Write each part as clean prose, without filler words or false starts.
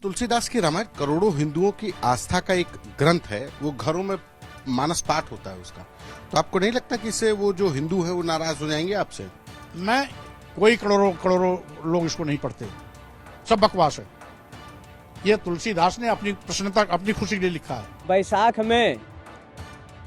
तुलसीदास की रामायण करोड़ों हिंदुओं की आस्था का एक ग्रंथ है। वो घरों में मानस पाठ होता है उसका। तो आपको नहीं लगता कि इससे वो जो हिंदू है वो नाराज हो जाएंगे आपसे? मैं कोई करोड़ों करोड़ों लोग इसको नहीं पढ़ते, सब बकवास है। ये तुलसीदास ने अपनी प्रसन्नता, अपनी खुशी के लिए लिखा है। बैसाख में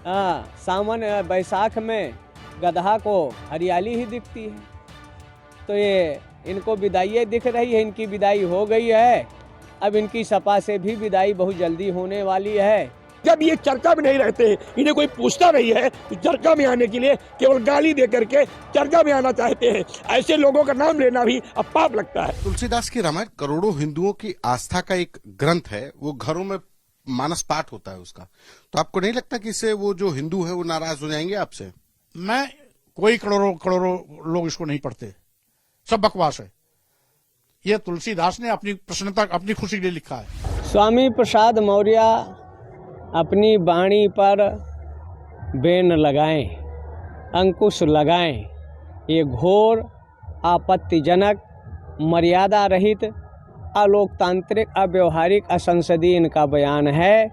सावन बैसाख में गदहा को हरियाली ही दिखती है। तो ये इनको विदाई दिख रही है, इनकी विदाई हो गई है। अब इनकी सपा से भी विदाई बहुत जल्दी होने वाली है। जब ये चर्चा में नहीं रहते, इन्हें कोई पूछता नहीं है तो चर्चा में आने के लिए केवल गाली दे करके चर्चा में आना चाहते हैं। ऐसे लोगों का नाम लेना भी अब पाप लगता है। तुलसीदास की रामायण करोड़ों हिंदुओं की आस्था का एक ग्रंथ है। वो घरों में मानस पाठ होता है उसका। तो आपको नहीं लगता कि इससे वो जो हिंदू है वो नाराज हो जाएंगे आपसे? मैं कोई करोड़ों करोड़ों लोग इसको नहीं पढ़ते, सब बकवास है। ये तुलसीदास ने अपनी प्रसन्नता, अपनी खुशी के लिए लिखा है। स्वामी प्रसाद मौर्य अपनी वाणी पर बैन लगाएं, अंकुश लगाएं। ये घोर आपत्तिजनक, मर्यादा रहित, अलोकतांत्रिक, अव्यवहारिक, असंसदीय इनका बयान है।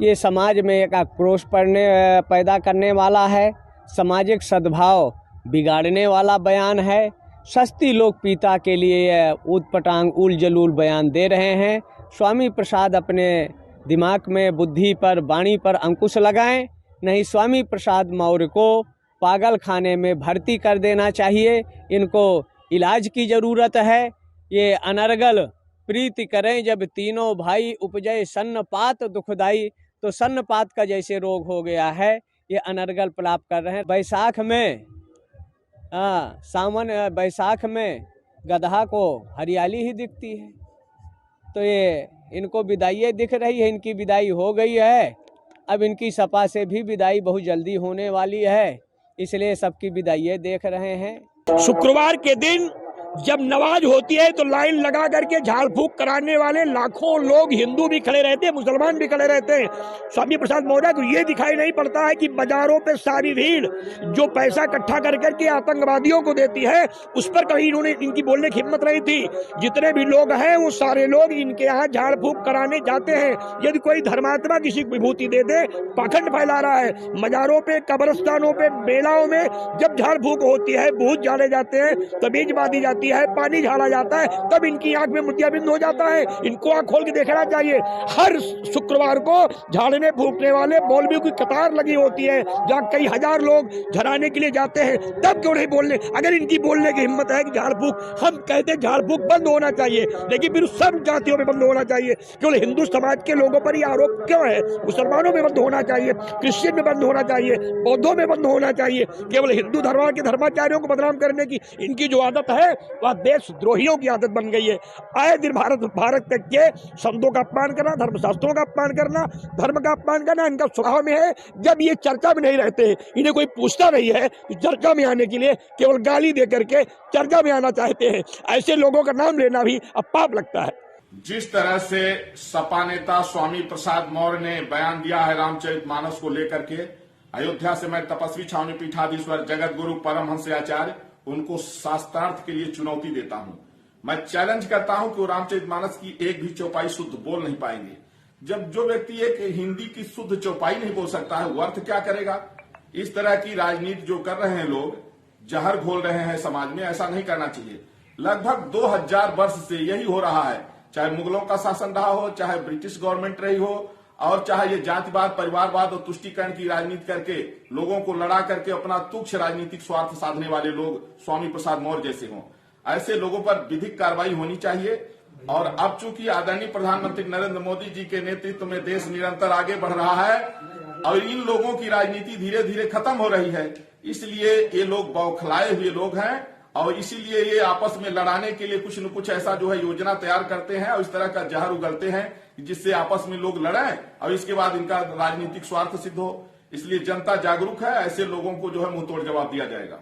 ये समाज में एक आक्रोश पैदा करने वाला है, सामाजिक सद्भाव बिगाड़ने वाला बयान है। सस्ती लोकप्रियता के लिए ऊटपटांग उल जलूल बयान दे रहे हैं। स्वामी प्रसाद अपने दिमाग में, बुद्धि पर, वाणी पर अंकुश लगाएं, नहीं स्वामी प्रसाद मौर्य को पागल खाने में भर्ती कर देना चाहिए। इनको इलाज की ज़रूरत है। ये अनर्गल प्रीति करें जब तीनों भाई, उपजय सन्नपात दुखदाई। तो सन्नपात का जैसे रोग हो गया है, ये अनर्गल प्रलाप कर रहे हैं। बैसाख में सावन बैसाख में गदहा को हरियाली ही दिखती है। तो ये इनको विदाई दिख रही है, इनकी विदाई हो गई है। अब इनकी सपा से भी विदाई बहुत जल्दी होने वाली है, इसलिए सबकी विदाई देख रहे हैं। शुक्रवार के दिन जब नमाज होती है तो लाइन लगा करके झाड़ फूक कराने वाले लाखों लोग, हिंदू भी खड़े रहते हैं, मुसलमान भी खड़े रहते हैं। स्वामी प्रसाद मौर्य को ये दिखाई नहीं पड़ता है कि बाजारों पे सारी भीड़ जो पैसा इकट्ठा कर करके आतंकवादियों को देती है, उस पर कहीं इन्होंने इनकी बोलने की हिम्मत नहीं थी। जितने भी लोग हैं वो सारे लोग इनके यहाँ झाड़ फूक कराने जाते हैं। यदि कोई धर्मात्मा किसी को विभूति दे दे, पाखंड फैला रहा है। मजारों पे, कब्रिस्तानों पे, मेलाओं में जब झाड़ फूक होती है, भूत झाड़े जाते हैं, तबीज बांधी जाती है, पानी झाड़ा जाता है, तब इनकी आंख में मोतियाबिंद हो जाता है। इनको आंख खोल के देखना चाहिए। हर शुक्रवार को झाड़ने फूकने वाले मौलवियों की कतार लगी होती है, जहाँ कई हजार लोग झड़ाने के लिए जाते हैं। तब क्यों नहीं बोलने? अगर इनकी बोलने की हिम्मत है कि झाड़ फूक, हम कहते हैं झाड़ फूक बंद होना चाहिए, लेकिन फिर सब जातियों में बंद होना चाहिए। केवल हिंदू समाज के लोगों पर ही आरोप क्यों है? मुसलमानों में बंद होना चाहिए, क्रिश्चियन में बंद होना चाहिए, बौद्धों में बंद होना चाहिए। केवल हिंदू धर्म के धर्माचार्यों को बदनाम करने की इनकी जो आदत है, वह देशद्रोहियों की आदत बन गई है। आए दिन भारत तक के संतों का अपमान करना, धर्मशास्त्रों का अपमान करना, धर्म का अपमान करना इनका स्वभाव में है। जब ये चर्चा में नहीं रहते, इन्हें कोई पूछता नहीं है तो चर्चा में आने के लिए केवल गाली दे करके चर्चा में आना चाहते हैं। ऐसे लोगों का नाम लेना भी अब पाप लगता है। जिस तरह से सपा नेता स्वामी प्रसाद मौर्य ने बयान दिया है रामचरितमानस को लेकर के, अयोध्या से मैं तपस्वी छावनी पीठाधीश्वर जगत गुरु परमहंस आचार्य उनको शास्त्रार्थ के लिए चुनौती देता हूं। मैं चैलेंज करता हूं कि वो रामचरितमानस की एक भी चौपाई शुद्ध बोल नहीं पाएंगे। जब जो व्यक्ति एक हिंदी की शुद्ध चौपाई नहीं बोल सकता है, वो अर्थ क्या करेगा? इस तरह की राजनीति जो कर रहे हैं लोग, जहर घोल रहे हैं समाज में, ऐसा नहीं करना चाहिए। लगभग 2000 वर्ष से यही हो रहा है, चाहे मुगलों का शासन रहा हो, चाहे ब्रिटिश गवर्नमेंट रही हो, और चाहे ये जातिवाद, परिवारवाद और तुष्टीकरण की राजनीति करके लोगों को लड़ा करके अपना तुच्छ राजनीतिक स्वार्थ साधने वाले लोग स्वामी प्रसाद मौर्य जैसे हों। ऐसे लोगों पर विधिक कार्रवाई होनी चाहिए। और अब चूंकि आदरणीय प्रधानमंत्री नरेंद्र मोदी जी के नेतृत्व में देश निरंतर आगे बढ़ रहा है और इन लोगों की राजनीति धीरे धीरे खत्म हो रही है, इसलिए ये लोग बौखलाए हुए लोग हैं और इसीलिए ये आपस में लड़ाने के लिए कुछ न कुछ ऐसा जो है योजना तैयार करते हैं और इस तरह का जहर उगलते हैं जिससे आपस में लोग लड़ें और इसके बाद इनका राजनीतिक स्वार्थ सिद्ध हो। इसलिए जनता जागरूक है, ऐसे लोगों को जो है मुंहतोड़ जवाब दिया जाएगा।